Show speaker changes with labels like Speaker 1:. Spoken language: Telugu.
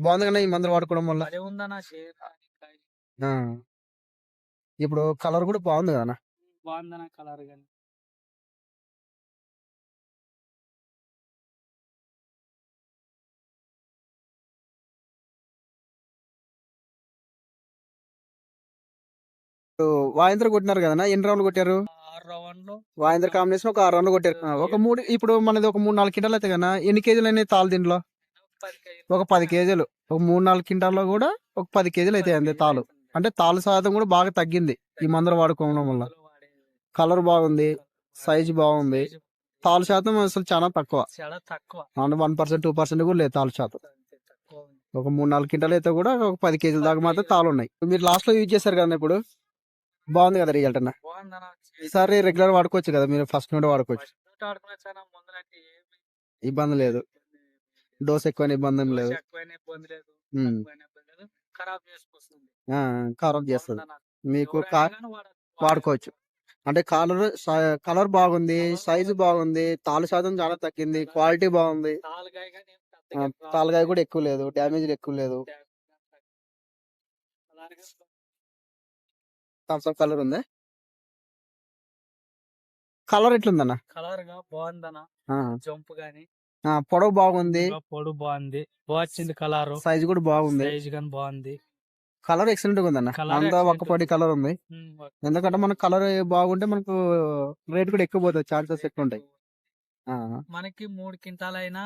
Speaker 1: బాగుంది కదా ఈ మందులు వాడుకోవడం వల్ల.
Speaker 2: అదే ఉందన్న షేర్ కాయ
Speaker 1: ఆ! ఇప్పుడు కలర్ కూడా బాగుంది కదా.
Speaker 2: బాగుందన్న కలర్ గాని.
Speaker 1: వాయింద్ర కొట్టినారు కదన్నా, ఎన్ని రౌండ్లు కొట్టారు?
Speaker 2: 6 రౌండ్లు
Speaker 1: వాయింద్ర కాంబినేషన్ ఒక 6 రౌండ్లు కొట్టారు. ఒక మూడు ఇప్పుడు మనది ఒక 3-4 క్వింటాలు అయితే కన్నా ఎన్ని కేజీలు అయినాయి తాళ్ళు దీంట్లో?
Speaker 2: 10 కేజీలు.
Speaker 1: ఒక 10 కేజీలు. ఒక 3-4 క్వింటాల్లో కూడా ఒక 10 కేజీలు అయితే అంతే తాళ్ళు. అంటే తాళ్ళు శాతం కూడా బాగా తగ్గింది ఈ మందులు వాడుకోవడం వల్ల. కలర్ బాగుంది, సైజు బాగుంది. తాళ్ళు శాతం అసలు చాలా తక్కువ.
Speaker 2: చాలా తక్కువ.
Speaker 1: అంటే 1%, 2% కూడా లేదు తాళ్ళు శాతం.
Speaker 2: తక్కువ ఉంది.
Speaker 1: ఒక 3-4 క్వింటాలు అయితే కూడా ఒక 10 కేజీల దాకా మాత్రం తాళ్ళు ఉన్నాయి. మీరు లాస్ట్ లో యూజ్ చేశారు కదా ఇప్పుడు, బాగుంది కదా రిజల్ట్ అన్న.
Speaker 2: బాగుందన్న.
Speaker 1: ఈసారి రెగ్యులర్ వాడుకోవచ్చు కదా, మీరు ఫస్ట్ నుండి వాడుకోవచ్చు,
Speaker 2: ఫస్ట్ ఆడుకున్న ముందరంటే ఏమి
Speaker 1: ఇబ్బంది లేదు. డోస్ ఎక్కువ ఇబ్బంది ఏం
Speaker 2: దోశ
Speaker 1: లేదు.
Speaker 2: ఎక్కువైన ఇబ్బంది లేదు.
Speaker 1: ఉమ్.
Speaker 2: తక్కువైన ఇబ్బంది లేదు. ఖరాబ్ చేసుకొస్తుంది.
Speaker 1: ఆ, ఖరాబ్ చేస్తుంది.
Speaker 2: బాగుందన్న.
Speaker 1: మీకు
Speaker 2: ఎవరైనా కానీ
Speaker 1: వాడుకోవచ్చు. అంటే కలర్ బాగుంది, సైజు బాగుంది, తాలు శాతం చాలా తగ్గింది, క్వాలిటీ బాగుంది.
Speaker 2: తాలుగాయ కానీ ఏం పెద్దగా ప్రాబ్లం
Speaker 1: తాలుగాయ కూడా ఎక్కువ లేదు, డ్యామేజ్ ఎక్కువ లేదు.
Speaker 2: లేదు. దానికి
Speaker 1: థమ్స్ అప్ కలర్ ఉంది. కలర్ ఎట్లుందన్న?
Speaker 2: కలర్ గా బాగుందన్న.
Speaker 1: ఆ,
Speaker 2: జంప్ గాని
Speaker 1: పొడవు బాగుంది,
Speaker 2: పొడుగు బాగుంది. వచ్చింది కలర్.
Speaker 1: సైజు కూడా బాగుంది,
Speaker 2: సైజ్ గాని బాగుంది.
Speaker 1: కలర్ ఎక్సలెంట్ గా ఉందన్న.
Speaker 2: కలర్
Speaker 1: అంతా
Speaker 2: excellent.
Speaker 1: ఒక్కపొడి కలర్ ఉంది. ఎందుకంటే మనకు కలర్ బాగుంటే మనకు రేట్ కూడా ఎక్కువ పోతుంది, ఛాన్సెస్ ఎక్కువ ఉంటాయి. ఆ,
Speaker 2: మనకి 3 క్వింటాలైనా